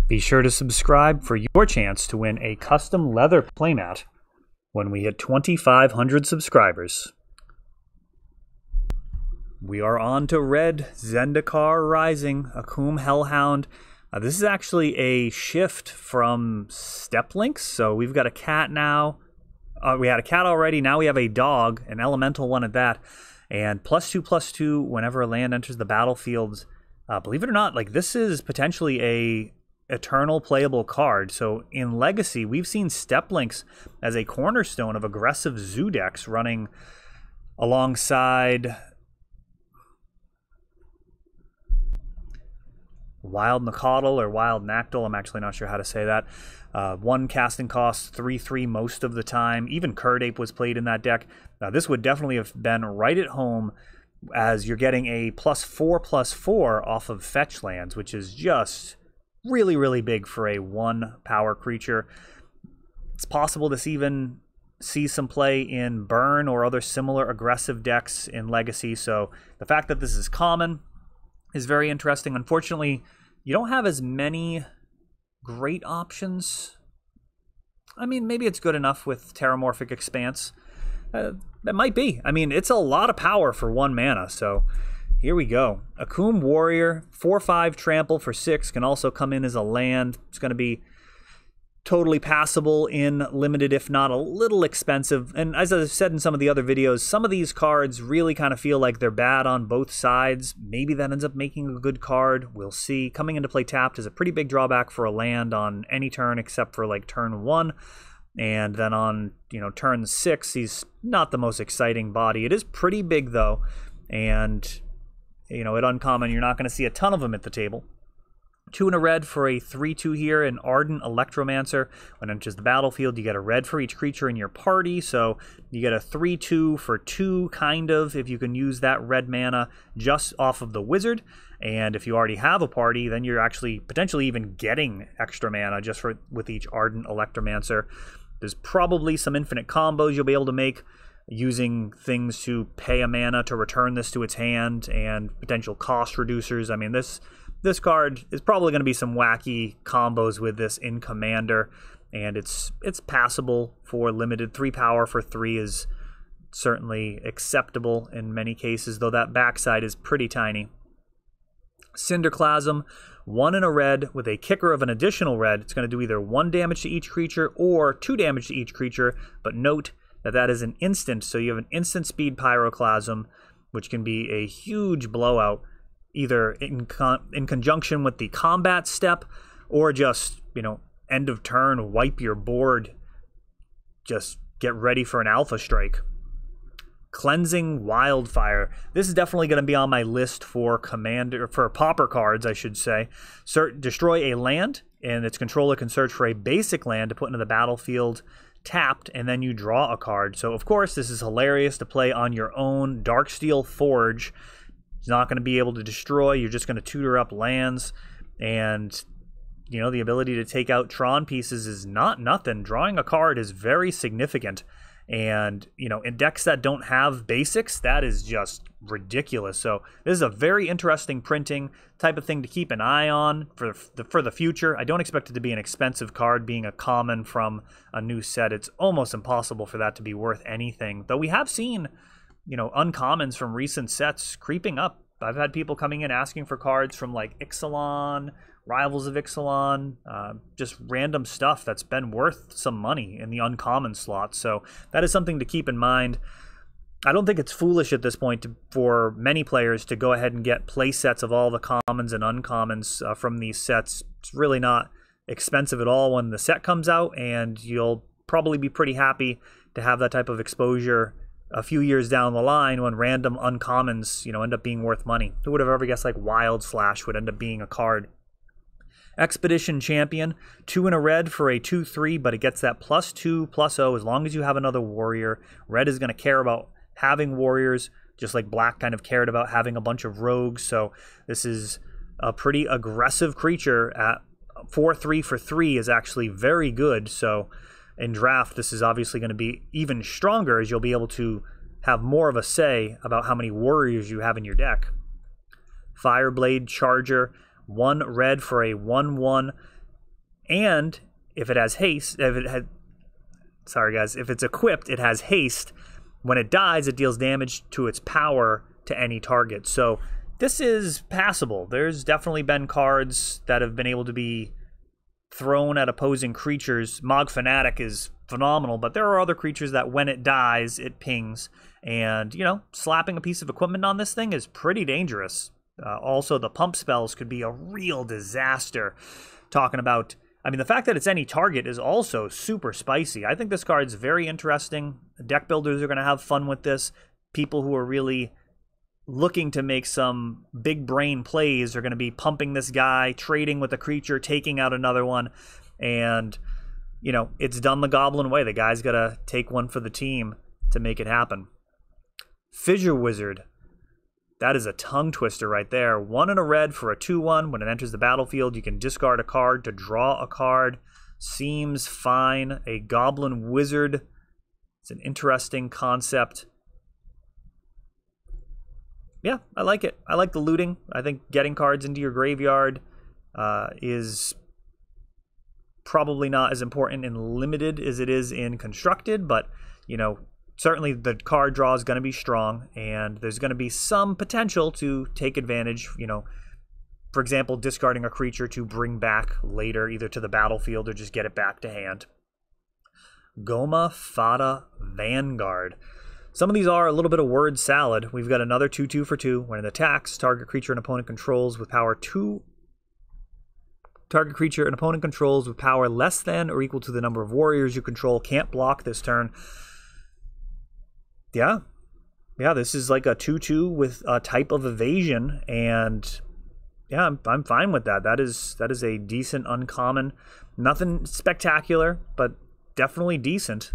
Be sure to subscribe for your chance to win a custom leather playmat when we hit 2,500 subscribers. We are on to red. Zendikar Rising, Akum Hellhound. This is actually a shift from step links. So we've got a cat now. We had a cat already. Now we have a dog, an elemental one at that. And +2/+2 whenever a land enters the battlefield. Believe it or not, like this is potentially a eternal playable card. So in Legacy, we've seen step links as a cornerstone of aggressive zoo decks running alongside Wild Nacatl or Wild Nactl. I'm actually not sure how to say that. One casting cost, 3/3 most of the time. Even Curdape was played in that deck. This would definitely have been right at home, as you're getting a +4/+4 off of fetch lands, which is just really, really big for a 1 power creature. It's possible this even sees some play in Burn or other similar aggressive decks in Legacy. So the fact that this is common is very interesting. Unfortunately, you don't have as many great options. I mean, maybe it's good enough with Terramorphic Expanse. That might be. I mean, it's a lot of power for 1 mana, so here we go. Akum Warrior, 4/5 trample for 6, can also come in as a land. It's going to be totally passable in limited, if not a little expensive. And as I've said in some of the other videos, some of these cards really kind of feel like they're bad on both sides. Maybe that ends up making a good card. We'll see. Coming into play tapped is a pretty big drawback for a land on any turn except for like turn 1. And then on, turn 6, he's not the most exciting body. It is pretty big though. And, at uncommon, you're not going to see a ton of them at the table. 2 and a red for a 3/2 here, an Ardent Electromancer. When it enters the battlefield, you get a red for each creature in your party, so you get a 3/2 for 2, kind of, if you can use that red mana just off of the wizard. And if you already have a party, then you're actually potentially even getting extra mana just with each Ardent Electromancer. There's probably some infinite combos you'll be able to make using things to pay a mana to return this to its hand, and potential cost reducers. I mean, this card is probably going to be some wacky combos with this in Commander, and it's passable for limited. 3 power for 3 is certainly acceptable in many cases, though that backside is pretty tiny. Cinderclasm, 1 and a red with a kicker of an additional red. It's going to do either 1 damage to each creature or 2 damage to each creature, but note that is an instant, so you have an instant speed Pyroclasm, which can be a huge blowout, either in conjunction with the combat step, or just, end of turn, wipe your board, just get ready for an alpha strike. Cleansing Wildfire. This is definitely going to be on my list for pauper cards, I should say. Destroy a land, and its controller can search for a basic land to put into the battlefield tapped, and then you draw a card. So of course this is hilarious to play on your own. Darksteel Forge. It's not going to be able to destroy. You're just going to tutor up lands, and the ability to take out Tron pieces is not nothing. Drawing a card is very significant, and in decks that don't have basics, that is just ridiculous. So this is a very interesting printing type of thing to keep an eye on for the future. I don't expect it to be an expensive card, being a common from a new set. It's almost impossible for that to be worth anything, though we have seen uncommons from recent sets creeping up. I've had people coming in asking for cards from like Ixalan, Rivals of Ixalan, just random stuff that's been worth some money in the uncommon slot. So that is something to keep in mind. I don't think it's foolish at this point for many players to go ahead and get play sets of all the commons and uncommons from these sets. It's really not expensive at all when the set comes out, and you'll probably be pretty happy to have that type of exposure a few years down the line when random uncommons, end up being worth money. Who would have ever guessed like Wild Slash would end up being a card? Expedition Champion, 2 and a red for a 2/3, but it gets that +2/+0 as long as you have another warrior. Red is going to care about having warriors, just like black kind of cared about having a bunch of rogues. So this is a pretty aggressive creature. At 4/3 for 3 is actually very good. So in draft, this is obviously going to be even stronger, as you'll be able to have more of a say about how many warriors you have in your deck. Fireblade Charger, 1 red for a 1/1. And if it has haste, if it's equipped, it has haste. When it dies, it deals damage to its power to any target. So this is passable. There's definitely been cards that have been able to be thrown at opposing creatures. Mog Fanatic is phenomenal, but there are other creatures that when it dies, it pings. And, you know, slapping a piece of equipment on this thing is pretty dangerous. Also, the pump spells could be a real disaster. Talking about, I mean, the fact that it's any target is also super spicy. I think this card's very interesting. Deck builders are going to have fun with this. People who are really looking to make some big brain plays are going to be pumping this guy, trading with a creature, taking out another one. And, you know, it's done the Goblin way. The guy's got to take one for the team to make it happen. Fissure Wizard. That is a tongue twister right there. 1 and a red for a 2/1. When it enters the battlefield, you can discard a card to draw a card. Seems fine. A Goblin Wizard. It's an interesting concept. Yeah, I like it. I like the looting. I think getting cards into your graveyard is probably not as important in limited as it is in constructed, but, you know, certainly the card draw is going to be strong, and there's going to be some potential to take advantage, you know, for example, discarding a creature to bring back later, either to the battlefield or just get it back to hand. Goma Fata Vanguard. Some of these are a little bit of word salad. We've got another 2/2 for 2. When it attacks, target creature an opponent controls with power 2. Target creature an opponent controls with power less than or equal to the number of warriors you control can't block this turn. Yeah, this is like a 2/2 with a type of evasion, and yeah, I'm fine with that. That is a decent uncommon. Nothing spectacular, but definitely decent.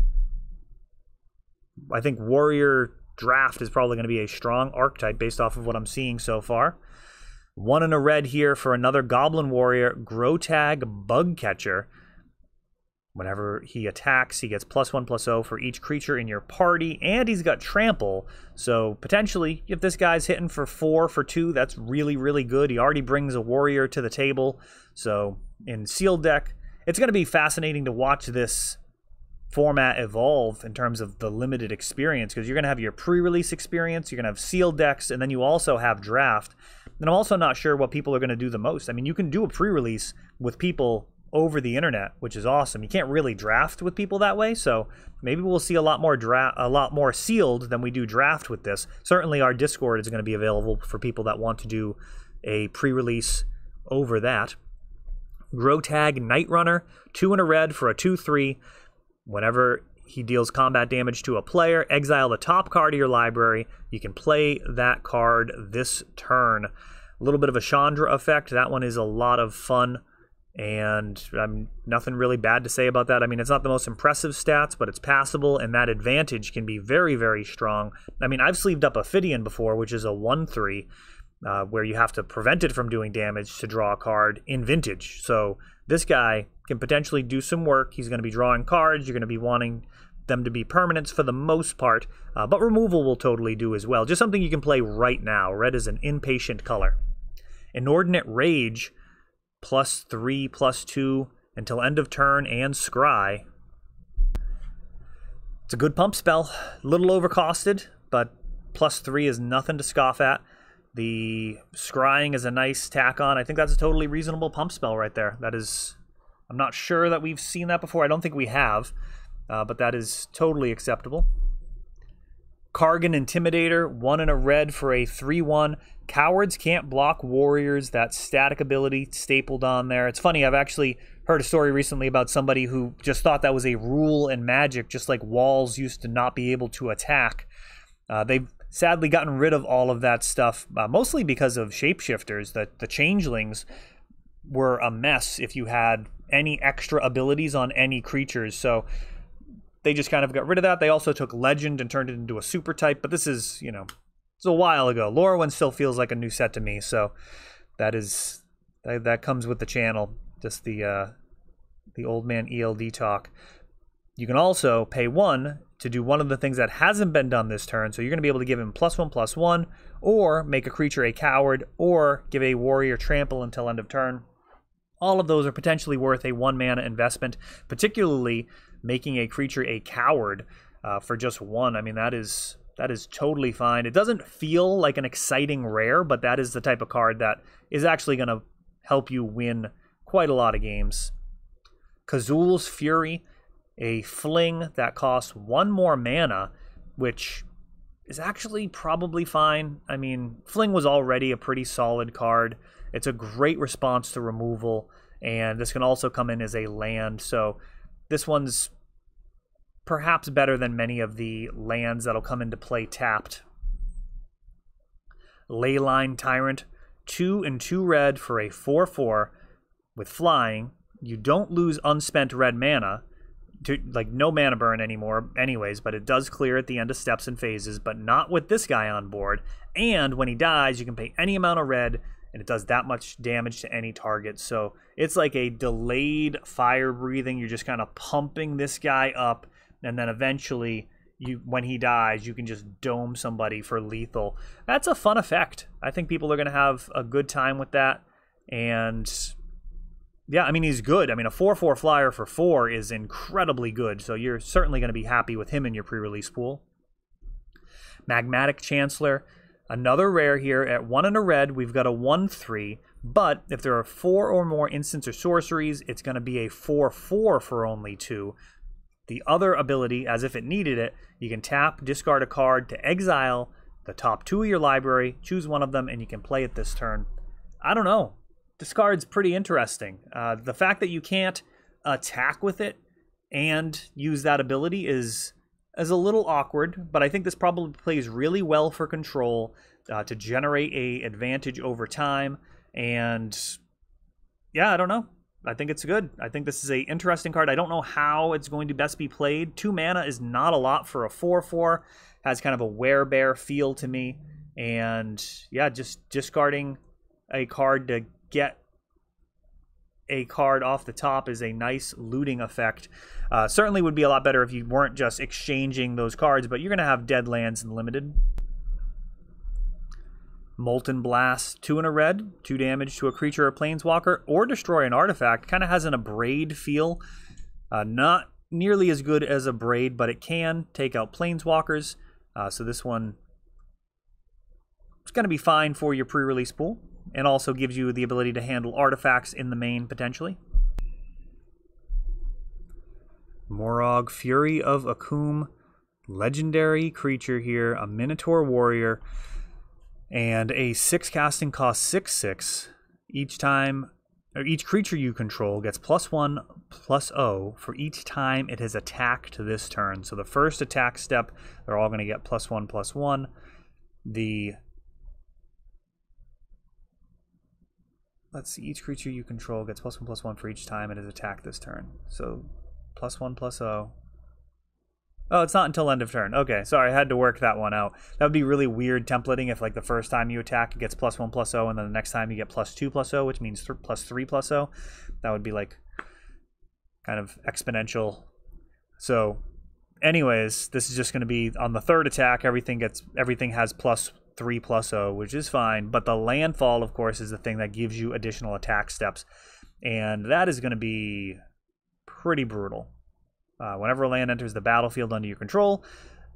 I think Warrior Draft is probably going to be a strong archetype based off of what I'm seeing so far. 1 and a red here for another Goblin Warrior, Grotag Bugcatcher. Whenever he attacks, he gets +1/+0 for each creature in your party, and he's got Trample. So potentially, if this guy's hitting for 4 for 2, that's really, really good. He already brings a warrior to the table. So in sealed deck, it's going to be fascinating to watch this format evolve in terms of the limited experience, because you're going to have your pre-release experience, you're going to have sealed decks, and then you also have draft. And I'm also not sure what people are going to do the most. I mean, you can do a pre-release with people over the internet, which is awesome. You can't really draft with people that way, so maybe we'll see a lot more sealed than we do draft with this. Certainly our Discord is going to be available for people that want to do a pre-release over that. Grotag Night Runner, 2 and a red for a 2/3. Whenever he deals combat damage to a player, exile the top card of your library. You can play that card this turn. A little bit of a Chandra effect. That one is a lot of fun, and nothing really bad to say about that. I mean, it's not the most impressive stats, but it's passable, and that advantage can be very, very strong. I mean, I've sleeved up Ophidian before, which is a 1/3, where you have to prevent it from doing damage to draw a card in Vintage. So this guy can potentially do some work. He's going to be drawing cards. You're going to be wanting them to be permanents for the most part, but removal will totally do as well. Just something you can play right now. Red is an impatient color. Inordinate Rage, +3/+2 until end of turn, and Scry. It's a good pump spell. A little overcosted, but +3 is nothing to scoff at. The Scrying is a nice tack on. I think that's a totally reasonable pump spell right there. That is, I'm not sure that we've seen that before. I don't think we have, but that is totally acceptable. Kargan Intimidator, 1 and a red for a 3/1. Cowards can't block warriors. That static ability stapled on there. It's funny, I've actually heard a story recently about somebody who just thought that was a rule in Magic, just like walls used to not be able to attack. They've sadly gotten rid of all of that stuff, mostly because of shapeshifters. The changelings were a mess if you had any extra abilities on any creatures, so they just kind of got rid of that. They also took Legend and turned it into a super type, but this is, you know, it's a while ago. Lorwyn still feels like a new set to me, so that comes with the channel, just the old man ELD talk. You can also pay 1 to do one of the things that hasn't been done this turn, so you're going to be able to give him +1/+1, or make a creature a coward, or give a warrior trample until end of turn. All of those are potentially worth a 1 mana investment, particularly making a creature a coward for just 1. I mean, that is totally fine. It doesn't feel like an exciting rare, but that is the type of card that is actually going to help you win quite a lot of games. Kazul's Fury, a fling that costs 1 more mana, which is actually probably fine. I mean, fling was already a pretty solid card. It's a great response to removal, and this can also come in as a land, so this one's perhaps better than many of the lands that'll come into play tapped. Leyline Tyrant, 2 and 2 red for a 4/4 with flying. You don't lose unspent red mana, like no mana burn anymore anyways, but it does clear at the end of steps and phases, but not with this guy on board. And when he dies, you can pay any amount of red, and it does that much damage to any target. So it's like a delayed fire breathing. You're just kind of pumping this guy up, and then eventually, when he dies, you can just dome somebody for lethal. That's a fun effect. I think people are going to have a good time with that. And yeah, I mean, he's good. I mean, a 4/4 flyer for 4 is incredibly good, so you're certainly going to be happy with him in your pre-release pool. Magmatic Chancellor, another rare here. At 1 and a red, we've got a 1/3, but if there are 4 or more instants or sorceries, it's going to be a 4/4 for only 2. The other ability, as if it needed it, you can tap, discard a card to exile the top 2 of your library, choose one of them, and you can play it this turn. I don't know. This card's pretty interesting. The fact that you can't attack with it and use that ability is a little awkward, but I think this probably plays really well for control to generate a advantage over time. And yeah, I don't know. I think it's good. I think this is a interesting card. I don't know how it's going to best be played. 2 mana is not a lot for a 4/4. Has kind of a werebear feel to me. And yeah, just discarding a card to get a card off the top is a nice looting effect. Certainly would be a lot better if you weren't just exchanging those cards, but you're going to have dead lands in limited. Molten Blast, 2 and a red, 2 damage to a creature or planeswalker, or destroy an artifact. Kind of has an Abrade feel. Not nearly as good as Abrade, but it can take out planeswalkers. So this one is going to be fine for your pre-release pool, and also gives you the ability to handle artifacts in the main, potentially. Morag, Fury of Akum, legendary creature here, a Minotaur warrior, and a 6 casting cost 6/6. Each creature you control gets +1/+0 for each time it has attacked this turn. So the first attack step, they're all going to get +1/+1. Let's see, each creature you control gets +1/+1 for each time it has attacked this turn. So +1/+0. Oh, it's not until end of turn. Okay, sorry, I had to work that one out. That would be really weird templating if, like, the first time you attack, it gets +1/+0, and then the next time you get +2/+0, which means +3/+0. That would be, like, kind of exponential. So, anyways, this is just going to be on the third attack, everything has +3/+0, which is fine. But the landfall, of course, is the thing that gives you additional attack steps, and that is going to be pretty brutal. Whenever a land enters the battlefield under your control,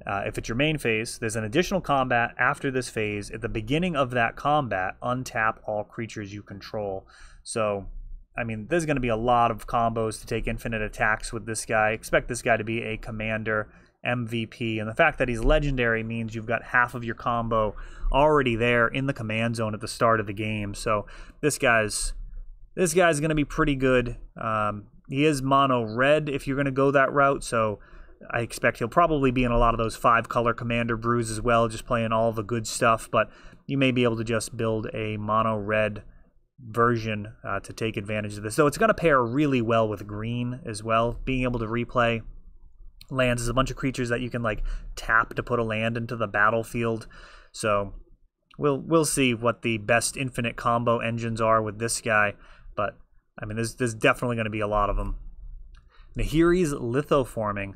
if it's your main phase, there's an additional combat after this phase. At the beginning of that combat, untap all creatures you control. So, I mean, there's going to be a lot of combos to take infinite attacks with this guy. Expect this guy to be a commander MVP, and the fact that he's legendary means you've got half of your combo already there in the command zone at the start of the game. So this guy's going to be pretty good. He is mono red if you're going to go that route, so I expect he'll probably be in a lot of those 5-color commander brews as well, just playing all the good stuff, but you may be able to just build a mono red version to take advantage of this. So it's going to pair really well with green as well. Being able to replay lands is a bunch of creatures that you can, like, tap to put a land into the battlefield. So we'll see what the best infinite combo engines are with this guy, but I mean, there's definitely going to be a lot of them. Nahiri's Lithoforming.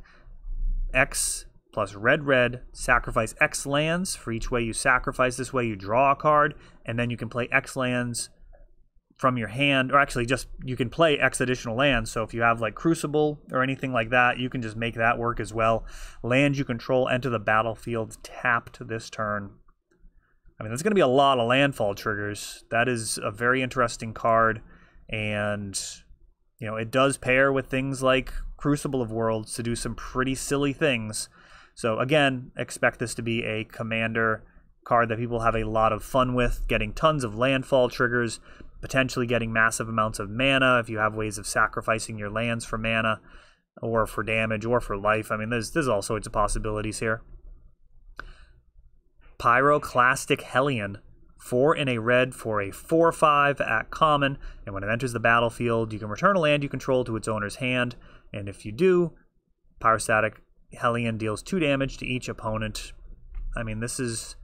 X plus red, sacrifice X lands. For each way you sacrifice this way, you draw a card, and then you can play X lands from your hand, or actually just you can play X additional lands. So if you have like Crucible or anything like that, you can just make that work as well. Lands you control enter the battlefield tapped this turn. I mean, there's going to be a lot of landfall triggers. That is a very interesting card, and you know, it does pair with things like Crucible of Worlds to do some pretty silly things. So again, expect this to be a commander card that people have a lot of fun with, getting tons of landfall triggers, potentially getting massive amounts of mana if you have ways of sacrificing your lands for mana or for damage or for life. I mean, there's all sorts of possibilities here. Pyroclastic Helium, 4 in a red for a 4/5 at common, and when it enters the battlefield, you can return a land you control to its owner's hand, and if you do, Pyroclastic Helium deals 2 damage to each opponent. I mean, this is,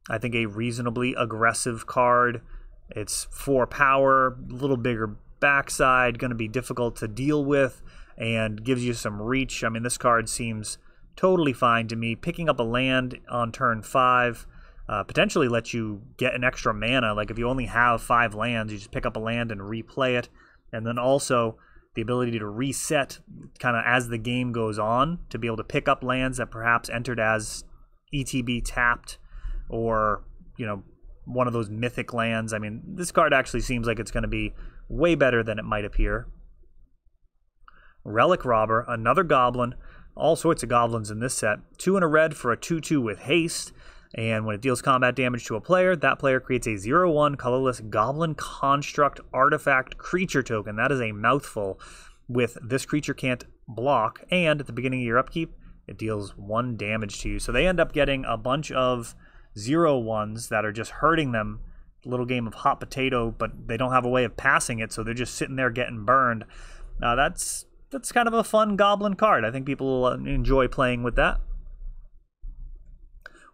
I think, a reasonably aggressive card. It's 4 power, a little bigger backside, going to be difficult to deal with, and gives you some reach. I mean, this card seems totally fine to me. Picking up a land on turn 5 potentially lets you get an extra mana. Like if you only have 5 lands, you just pick up a land and replay it. And then also the ability to reset kind of as the game goes on, to be able to pick up lands that perhaps entered as ETB tapped, or, you know, one of those mythic lands. I mean, this card actually seems like it's going to be way better than it might appear. Relic Robber, another goblin. All sorts of goblins in this set. 2 in a red for a 2/2 with haste. And when it deals combat damage to a player, that player creates a 0/1 colorless Goblin Construct Artifact creature token. That is a mouthful. With this creature can't block, and at the beginning of your upkeep, it deals 1 damage to you. So they end up getting a bunch of 0/1s that are just hurting them. Little game of hot potato, but they don't have a way of passing it, so they're just sitting there getting burned. That's kind of a fun goblin card. I think people will enjoy playing with that.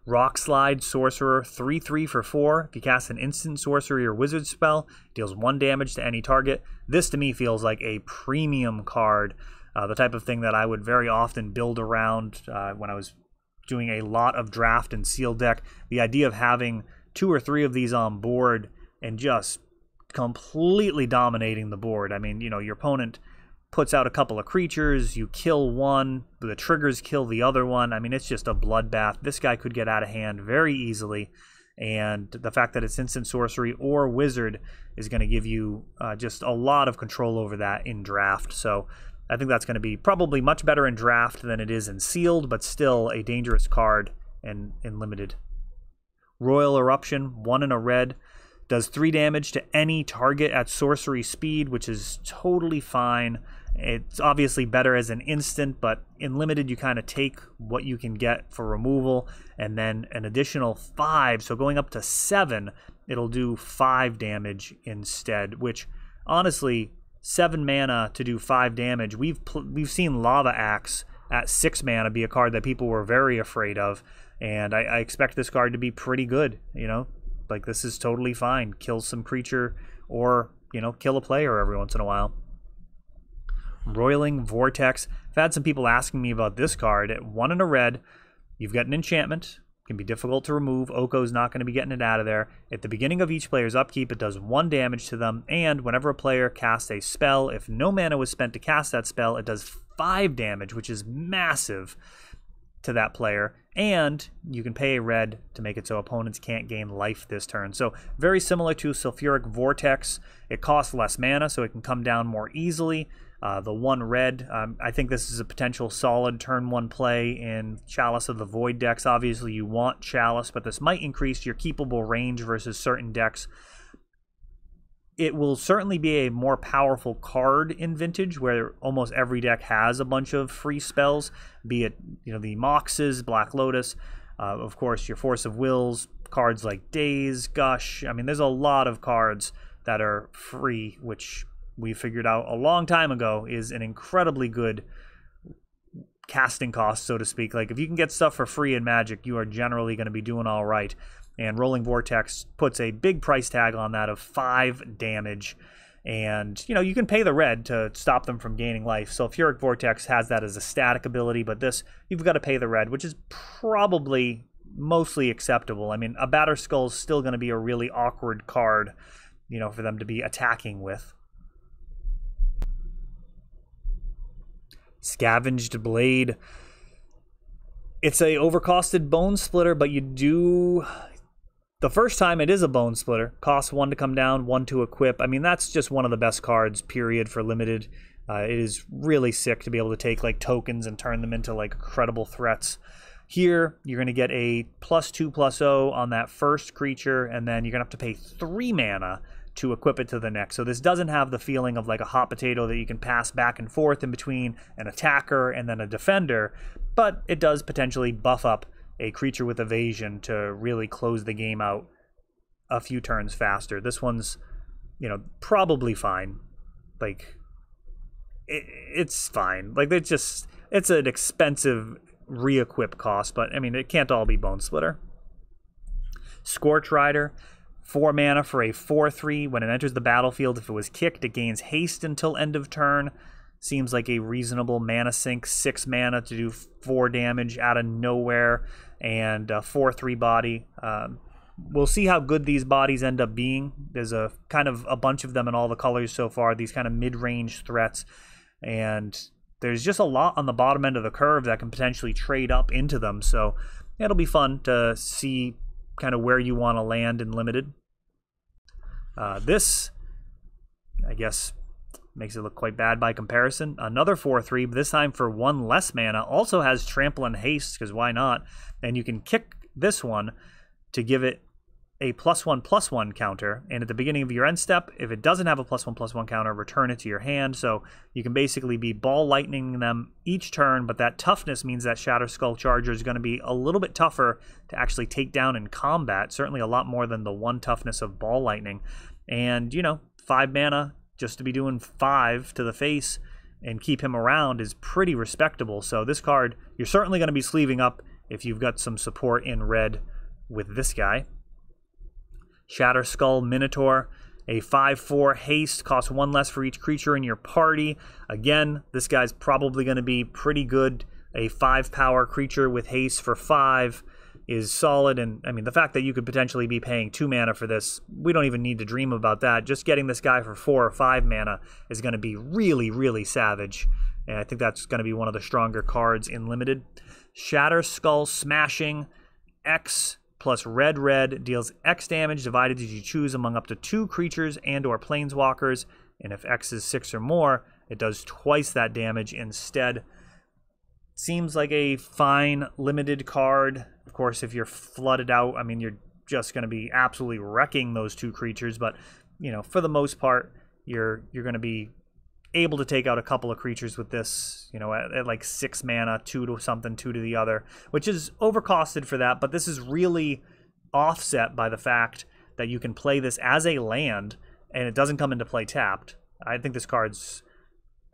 Rockslide Sorcerer, 3/3 for 4. If you cast an instant sorcery or wizard spell, it deals 1 damage to any target. This to me feels like a premium card, the type of thing that I would very often build around when I was doing a lot of draft and sealed deck. The idea of having 2 or 3 of these on board and just completely dominating the board. I mean, you know, your opponent puts out a couple of creatures, you kill one, the triggers kill the other one. I mean, it's just a bloodbath. This guy could get out of hand very easily, and the fact that it's instant sorcery or wizard is going to give you just a lot of control over that in draft. So I think that's going to be probably much better in draft than it is in sealed, but still a dangerous card in limited. Royal Eruption, 1 in a red, does 3 damage to any target at sorcery speed, which is totally fine. It's obviously better as an instant, but in limited you kind of take what you can get for removal, and then an additional 5, so going up to 7, it'll do 5 damage instead, which honestly, 7 mana to do 5 damage. We've seen Lava Axe at 6 mana be a card that people were very afraid of, and I expect this card to be pretty good, you know? Like, this is totally fine. Kill some creature, or, you know, kill a player every once in a while. Roiling Vortex. I've had some people asking me about this card. At 1 in a red, you've got an enchantment. It can be difficult to remove. Oko's not going to be getting it out of there. At the beginning of each player's upkeep, it does 1 damage to them, and whenever a player casts a spell, if no mana was spent to cast that spell, it does 5 damage, which is massive to that player, and you can pay a red to make it so opponents can't gain life this turn. So very similar to Sulfuric Vortex. It costs less mana, so it can come down more easily. The 1 red, I think this is a potential solid turn 1 play in Chalice of the Void decks. Obviously you want Chalice, but this might increase your keepable range versus certain decks. It will certainly be a more powerful card in Vintage, where almost every deck has a bunch of free spells, be it, you know, the Moxes, Black Lotus, of course your Force of Wills, cards like Daze, Gush. I mean, there's a lot of cards that are free, which we figured out a long time ago is an incredibly good casting cost, so to speak. Like, if you can get stuff for free in Magic, you are generally going to be doing all right. And Rolling Vortex puts a big price tag on that of 5 damage. And, you know, you can pay the red to stop them from gaining life. So Sulfuric Vortex has that as a static ability, but this, you've got to pay the red, which is probably mostly acceptable. I mean, a Batter Skull is still going to be a really awkward card. you know, for them to be attacking with. Scavenged Blade. It's a overcosted Bone Splitter, but you do... The first time it is a Bone Splitter. Costs 1 to come down, 1 to equip. I mean, that's just one of the best cards, period, for limited. It is really sick to be able to take like tokens and turn them into like credible threats. Here, you're going to get a +2/+0 on that first creature, and then you're going to have to pay 3 mana to equip it to the next. So this doesn't have the feeling of like a hot potato that you can pass back and forth in between an attacker and then a defender, but it does potentially buff up a creature with evasion to really close the game out a few turns faster. This one's, you know, probably fine. Like, it's fine. Like, it's an expensive re-equip cost, but I mean, it can't all be Bone Splitter. Scorch Rider, 4 mana for a 4/3. When it enters the battlefield, if it was kicked, it gains haste until end of turn. Seems like a reasonable mana sink. 6 mana to do 4 damage out of nowhere, and a 4/3 body. We'll see how good these bodies end up being. There's a kind of a bunch of them in all the colors so far, these kind of mid-range threats, and there's just a lot on the bottom end of the curve that can potentially trade up into them, so it'll be fun to see kind of where you want to land in limited. This, I guess, makes it look quite bad by comparison. Another 4/3, but this time for 1 less mana. Also has Trample and Haste, because why not? And you can kick this one to give it a +1/+1 counter. And at the beginning of your end step, if it doesn't have a +1/+1 counter, return it to your hand. So you can basically be ball lightning them each turn, but that toughness means that Shatter Skull Charger is going to be a little bit tougher to actually take down in combat. Certainly a lot more than the 1 toughness of ball lightning. And, you know, 5 mana just to be doing 5 to the face and keep him around is pretty respectable. So this card, you're certainly going to be sleeving up if you've got some support in red with this guy. Shatter Skull Minotaur, a 5/4 haste, costs 1 less for each creature in your party. Again, this guy's probably going to be pretty good. A 5 power creature with haste for 5 is solid, and I mean, the fact that you could potentially be paying 2 mana for this, we don't even need to dream about that. Just getting this guy for 4 or 5 mana is going to be really, really savage, and I think that's going to be one of the stronger cards in limited. Shatter Skull Smashing, X plus red deals X damage divided as you choose among up to 2 creatures and or planeswalkers, and if X is 6 or more, it does twice that damage instead. Seems like a fine limited card. Of course, if you're flooded out, I mean, you're just going to be absolutely wrecking those 2 creatures, but you know, for the most part, you're going to be able to take out a couple of creatures with this, you know, at like 6 mana, 2 to something, 2 to the other, which is overcosted for that, but this is really offset by the fact that you can play this as a land and it doesn't come into play tapped. I think this card's,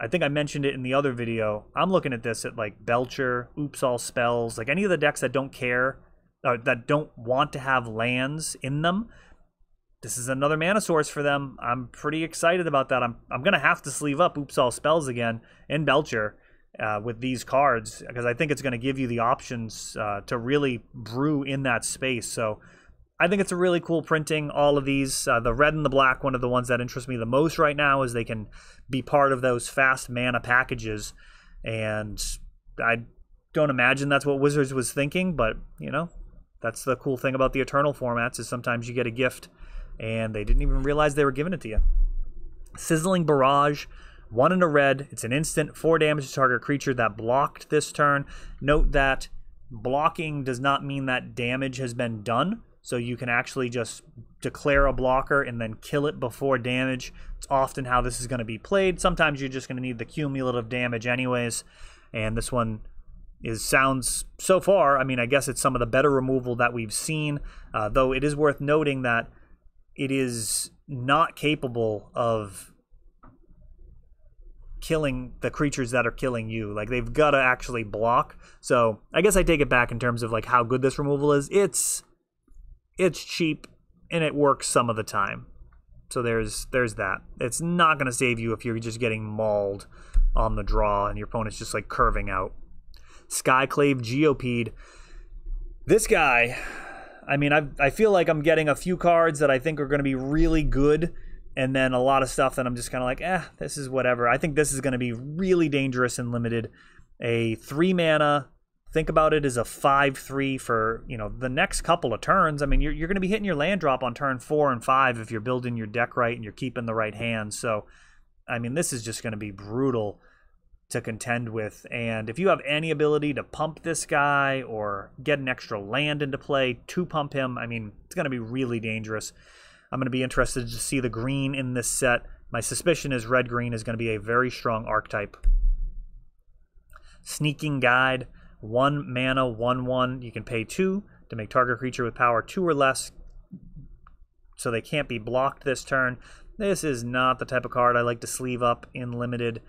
I think I mentioned it in the other video. I'm looking at this at like Belcher, Oops All Spells, like any of the decks that don't care, that don't want to have lands in them. This is another mana source for them. I'm pretty excited about that. I'm going to have to sleeve up Oops All Spells again in Belcher with these cards, because I think it's going to give you the options to really brew in that space. So I think it's a really cool printing, all of these. The red and the black, one of the ones that interest me the most right now, is they can be part of those fast mana packages. And I don't imagine that's what Wizards was thinking, but, you know, that's the cool thing about the Eternal formats, is sometimes you get a gift and they didn't even realize they were giving it to you. Sizzling Barrage, 1 and a red. It's an instant, 4 damage to target creature that blocked this turn. Note that blocking does not mean that damage has been done, so you can actually just declare a blocker and then kill it before damage. It's often how this is going to be played. Sometimes you're just going to need the cumulative damage anyways, and this one sounds, so far, I mean, I guess it's some of the better removal that we've seen, though it is worth noting that it is not capable of killing the creatures that are killing you. Like, they've got to actually block. So I guess I take it back in terms of like how good this removal is. It's cheap and it works some of the time. So there's that. It's not going to save you if you're just getting mauled on the draw and your opponent's just like curving out. Skyclave Geoped. This guy, I mean, I feel like I'm getting a few cards that I think are going to be really good And then a lot of stuff that I'm just kind of like, this is whatever. I think this is going to be really dangerous and limited. A 3 mana, think about it as a 5/3 for, you know, the next couple of turns. I mean, you're going to be hitting your land drop on turn 4 and 5 if you're building your deck right and you're keeping the right hands. So, I mean, this is just going to be brutal to contend with. And if you have any ability to pump this guy or get an extra land into play to pump him, I mean, it's going to be really dangerous. I'm going to be interested to see the green in this set. My suspicion is red-green is going to be a very strong archetype. Sneaking Guide, 1 mana, 1/1. You can pay 2 to make target creature with power 2 or less, so they can't be blocked this turn. This is not the type of card I like to sleeve up in limited.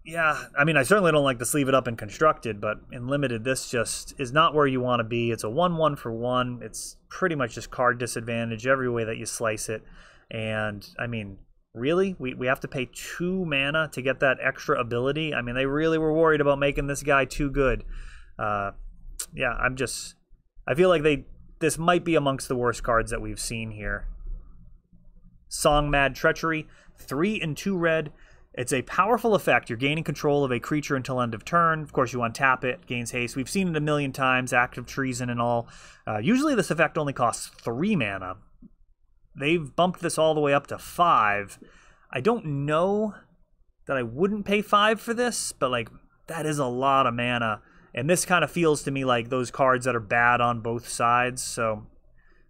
Yeah, I mean, I certainly don't like to sleeve it up in constructed, but in limited, this just is not where you want to be. It's a 1/1 for 1. It's pretty much just card disadvantage every way that you slice it. And, I mean, really? We have to pay 2 mana to get that extra ability? I mean, they really were worried about making this guy too good. Yeah, I feel like this might be amongst the worst cards that we've seen here. Song Mad Treachery, 3 and 2 red. It's a powerful effect. You're gaining control of a creature until end of turn. Of course, you untap it, gains haste. We've seen it a million times, active treason and all. Usually this effect only costs 3 mana. They've bumped this all the way up to 5. I don't know that I wouldn't pay 5 for this, but like that is a lot of mana. And this kind of feels to me like those cards that are bad on both sides. So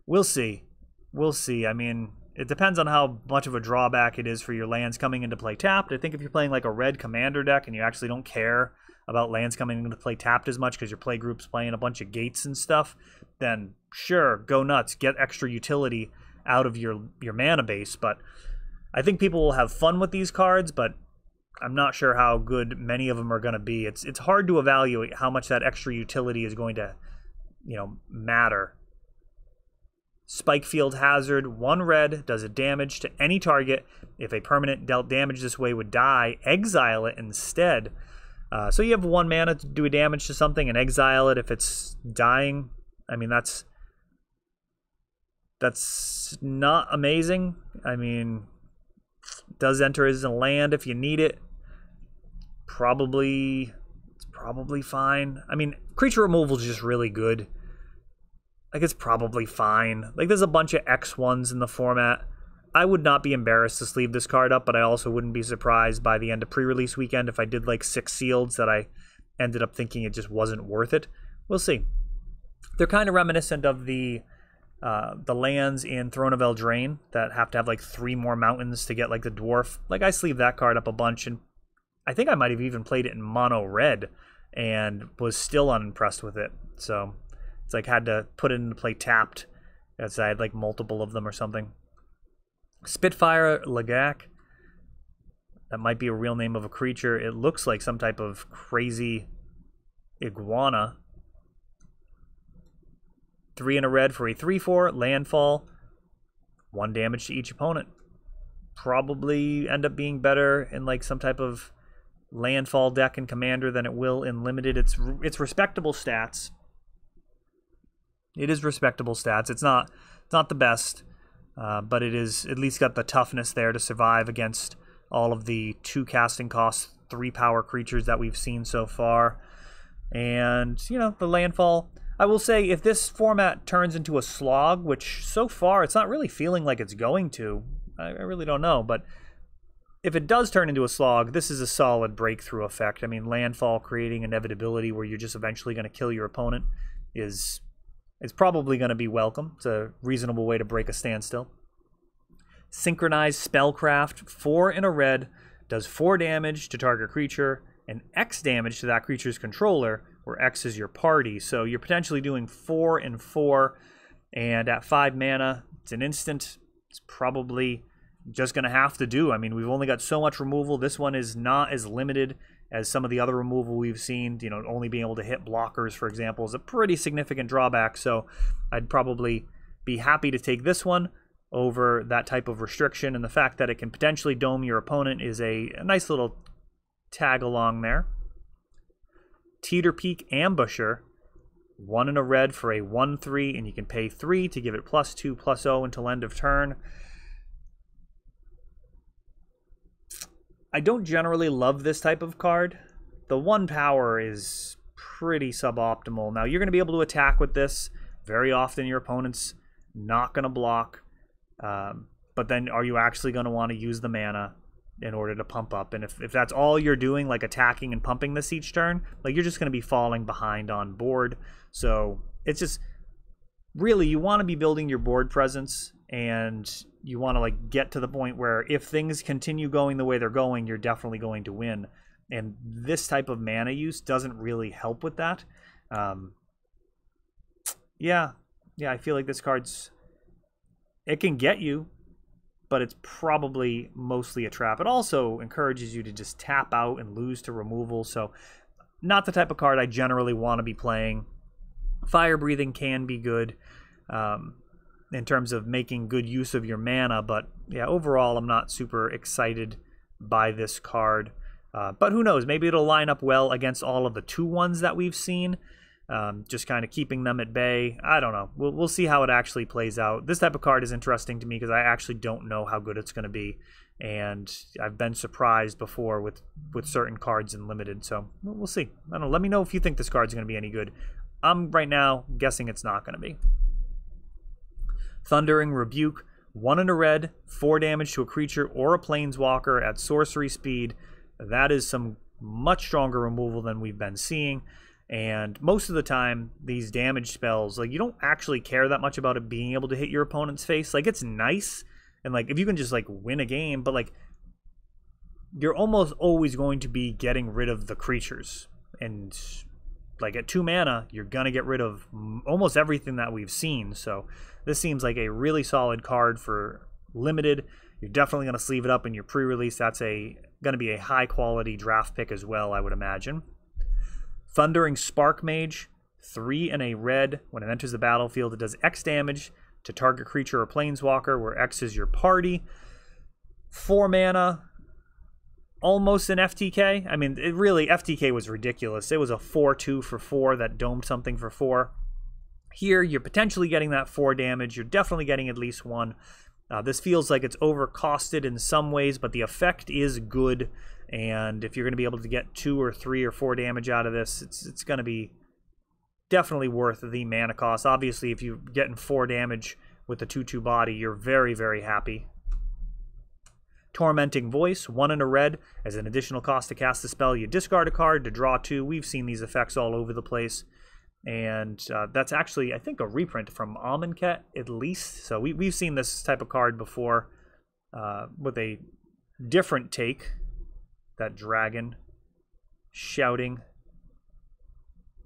we'll see. We'll see. I mean, it depends on how much of a drawback it is for your lands coming into play tapped. I think if you're playing like a red commander deck and you actually don't care about lands coming into play tapped as much because your play group's playing a bunch of gates and stuff, then sure, go nuts. Get extra utility out of your mana base. But I think people will have fun with these cards, but I'm not sure how good many of them are going to be. It's hard to evaluate how much that extra utility is going to, you know, matter. Spikefield Hazard, 1 red, does a damage to any target. If a permanent dealt damage this way would die, exile it instead. So you have 1 mana to do a damage to something and exile it if it's dying. I mean, that's not amazing. I mean, does enter as a land if you need it. It's probably fine. I mean, creature removal is just really good. Like, it's probably fine. Like, there's a bunch of X1s in the format. I would not be embarrassed to sleeve this card up, but I also wouldn't be surprised by the end of pre-release weekend if I did, like, 6 sealeds that I ended up thinking it just wasn't worth it. We'll see. They're kind of reminiscent of the lands in Throne of Eldraine that have to have, like, 3 more mountains to get, like, the dwarf. Like, I sleeved that card up a bunch, and I think I might have even played it in mono red and was still unimpressed with it. So it's like had to put it into play tapped as I had like multiple of them or something. Spitfire Legacy. That might be a real name of a creature. It looks like some type of crazy iguana. 3 and a red for a 3/4 landfall. 1 damage to each opponent. Probably end up being better in like some type of landfall deck in Commander than it will in Limited. It's respectable stats. It is respectable stats. It's not the best, but it is at least got the toughness there to survive against all of the 2 casting costs, 3 power creatures that we've seen so far. And, you know, the landfall. I will say, if this format turns into a slog, which so far it's not really feeling like it's going to, I really don't know, but if it does turn into a slog, this is a solid breakthrough effect. I mean, landfall creating inevitability where you're just eventually going to kill your opponent is probably going to be welcome. It's a reasonable way to break a standstill. Synchronized Spellcraft, 4 in a red, does 4 damage to target creature and X damage to that creature's controller, where X is your party. So you're potentially doing 4 and 4, and at 5 mana, it's an instant. It's probably just going to have to do. I mean, we've only got so much removal. This one is not as limited as some of the other removal we've seen. You know, only being able to hit blockers, for example, is a pretty significant drawback. So I'd probably be happy to take this one over that type of restriction. And the fact that it can potentially dome your opponent is a nice little tag along there. Teeterpeak Ambusher, 1 and a red for a 1/3, and you can pay 3 to give it +2/+0 until end of turn. I don't generally love this type of card. The 1 power is pretty suboptimal. Now, you're going to be able to attack with this. Very often your opponent's not going to block. But then are you actually going to want to use the mana in order to pump up? And if that's all you're doing, like attacking and pumping this each turn, like you're just going to be falling behind on board. So it's just, really, you want to be building your board presence, and you want to like get to the point where if things continue going the way they're going, you're definitely going to win. And this type of mana use doesn't really help with that. Yeah, I feel like this card's, it can get you, but it's probably mostly a trap. It also encourages you to just tap out and lose to removal, so not the type of card I generally want to be playing. Fire breathing can be good in terms of making good use of your mana, but yeah, overall I'm not super excited by this card. But who knows, maybe it'll line up well against all of the 2/1s that we've seen, just kind of keeping them at bay. I don't know. We'll see how it actually plays out. This type of card is interesting to me because I actually don't know how good it's going to be, and I've been surprised before with certain cards in Limited, so we'll see. I don't know. Let me know if you think this card's going to be any good. I'm right now guessing it's not going to be. Thundering Rebuke, 1 and a red, 4 damage to a creature or a planeswalker at sorcery speed. That is some much stronger removal than we've been seeing. And most of the time, these damage spells, like, you don't actually care that much about it being able to hit your opponent's face. Like, it's nice, and like if you can just like win a game, but like you're almost always going to be getting rid of the creatures. And like at 2 mana, you're gonna get rid of almost everything that we've seen. So this seems like a really solid card for Limited. You're definitely gonna sleeve it up in your pre-release. That's gonna be a high quality draft pick as well, I would imagine. Thundering Spark Mage, 3 and a red. When it enters the battlefield, it does X damage to target creature or planeswalker, where X is your party. 4 mana, almost an FTK. I mean, it really, FTK was ridiculous. It was a 4/2 for 4 that domed something for 4. Here, you're potentially getting that 4 damage. You're definitely getting at least 1. This feels like it's overcosted in some ways, but the effect is good. And if you're going to be able to get 2 or 3 or 4 damage out of this, it's going to be definitely worth the mana cost. Obviously, if you're getting 4 damage with the 2/2 body, you're very, very happy. Tormenting Voice, 1 and a red. As an additional cost to cast the spell, you discard a card to draw 2. We've seen these effects all over the place. And that's actually, I think, a reprint from Amonkhet, at least. So we've seen this type of card before with a different take. That dragon shouting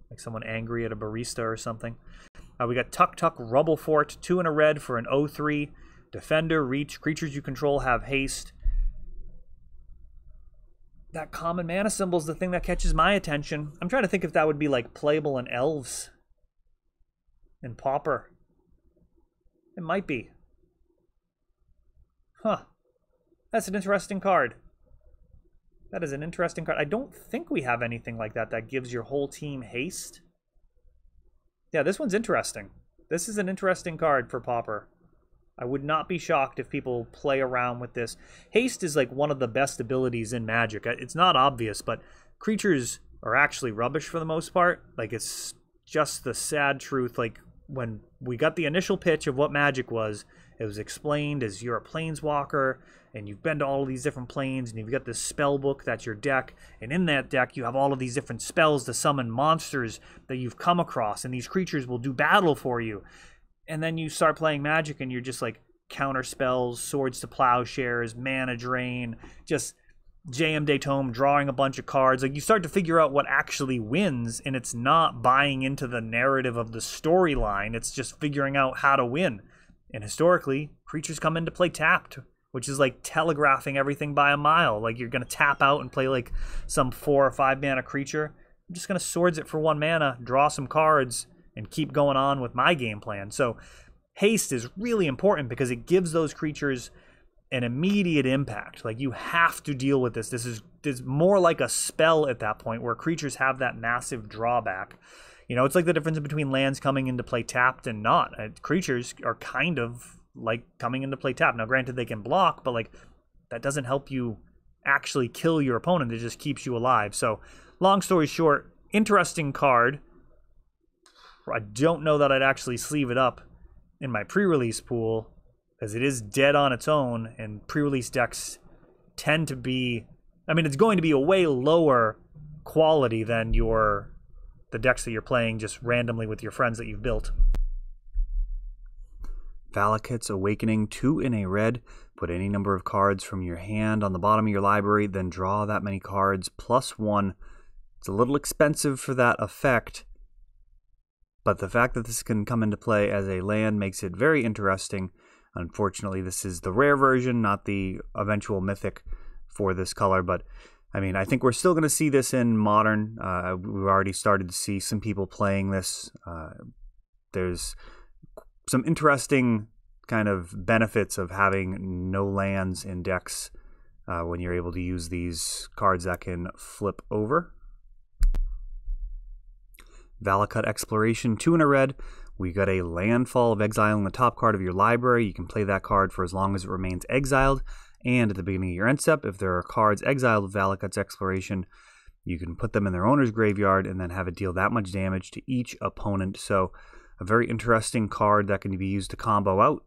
like someone angry at a barista or something. We got Tuk Tuk Rubble Fort, 2 and a red for an 0/3. Defender, reach. Creatures you control have haste. That common mana symbol is the thing that catches my attention. I'm trying to think if that would be like playable in Elves and Pauper. It might be. Huh. That's an interesting card. That is an interesting card. I don't think we have anything like that that gives your whole team haste. Yeah, this one's interesting. This is an interesting card for Pauper. I would not be shocked if people play around with this. Haste is like one of the best abilities in Magic. It's not obvious, but creatures are actually rubbish for the most part. Like, it's just the sad truth. Like, when we got the initial pitch of what Magic was, it was explained as you're a planeswalker, and you've been to all of these different planes, and you've got this spell book that's your deck, and in that deck you have all of these different spells to summon monsters that you've come across, and these creatures will do battle for you. And then you start playing Magic, and you're just like counter spells, Swords to Plowshares, Mana Drain, just JM Tome, drawing a bunch of cards. Like, you start to figure out what actually wins, and it's not buying into the narrative of the storyline. It's just figuring out how to win. And historically, creatures come into play tapped, which is like telegraphing everything by a mile. Like, you're going to tap out and play like some 4 or 5 mana creature. I'm just going to swords it for 1 mana, draw some cards, and keep going on with my game plan. So haste is really important because it gives those creatures an immediate impact. Like, you have to deal with this. This is more like a spell at that point, where creatures have that massive drawback. You know, it's like the difference between lands coming into play tapped and not. Creatures are kind of like coming into play tapped. Now, granted, they can block, but like that doesn't help you actually kill your opponent. It just keeps you alive. So, long story short, interesting card. I don't know that I'd actually sleeve it up in my pre-release pool, as it is dead on its own, and pre-release decks tend to be, I mean, it's going to be a way lower quality than the decks that you're playing just randomly with your friends that you've built. Valakut's Awakening, 2 in a red. Put any number of cards from your hand on the bottom of your library, then draw that many cards +1. It's a little expensive for that effect, but the fact that this can come into play as a land makes it very interesting. Unfortunately, this is the rare version, not the eventual mythic for this color, but I mean, I think we're still going to see this in Modern. We've already started to see some people playing this. There's some interesting kind of benefits of having no lands in decks when you're able to use these cards that can flip over. Valakut Exploration, 2 in a red. We got a landfall of exiling the top card of your library. You can play that card for as long as it remains exiled. And at the beginning of your end step, if there are cards exiled with Valakut's Exploration, you can put them in their owner's graveyard and then have it deal that much damage to each opponent. So a very interesting card that can be used to combo out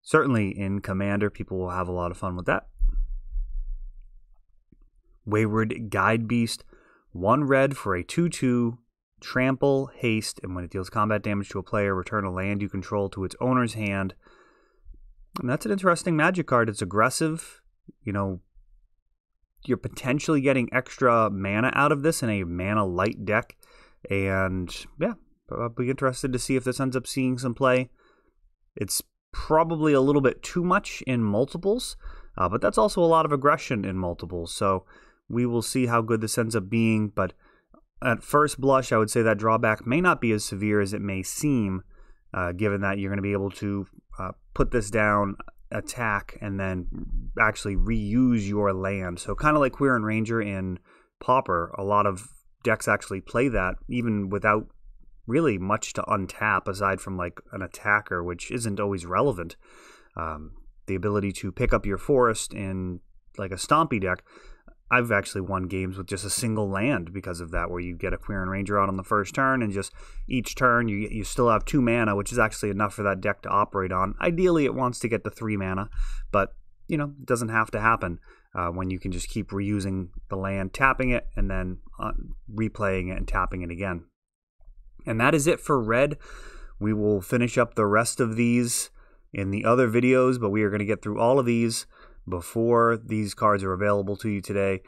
certainly in Commander. People will have a lot of fun with that. Wayward Guide Beast, 1 red for a 2/2. Trample, haste, and when it deals combat damage to a player, return a land you control to its owner's hand. And that's an interesting magic card. It's aggressive. You know, you're potentially getting extra mana out of this in a mana light deck. And yeah, I'll be interested to see if this ends up seeing some play. It's probably a little bit too much in multiples, but that's also a lot of aggression in multiples. So we will see how good this ends up being, but at first blush, I would say that drawback may not be as severe as it may seem, given that you're going to be able to put this down, attack, and then actually reuse your land. So kind of like Queer and Ranger in Pauper, a lot of decks actually play that, even without really much to untap, aside from like an attacker, which isn't always relevant. The ability to pick up your forest in like a Stompy deck, I've actually won games with just a single land because of that, where you get a Queer and Ranger out on the first turn, and just each turn you still have 2 mana, which is actually enough for that deck to operate on. Ideally, it wants to get to 3 mana, but you know, it doesn't have to happen when you can just keep reusing the land, tapping it, and then replaying it and tapping it again. And that is it for red. We will finish up the rest of these in the other videos, but we are going to get through all of these before these cards are available to you today.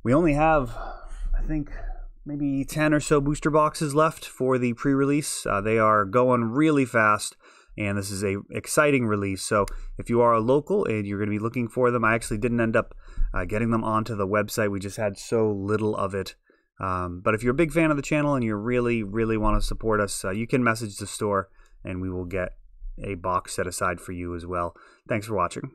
We only have, I think, maybe 10 or so booster boxes left for the pre-release. They are going really fast, and this is a exciting release. So if you are a local and you're going to be looking for them, I actually didn't end up getting them onto the website. We just had so little of it. But if you're a big fan of the channel and you really, really want to support us, you can message the store and we will get a box set aside for you as well. Thanks for watching.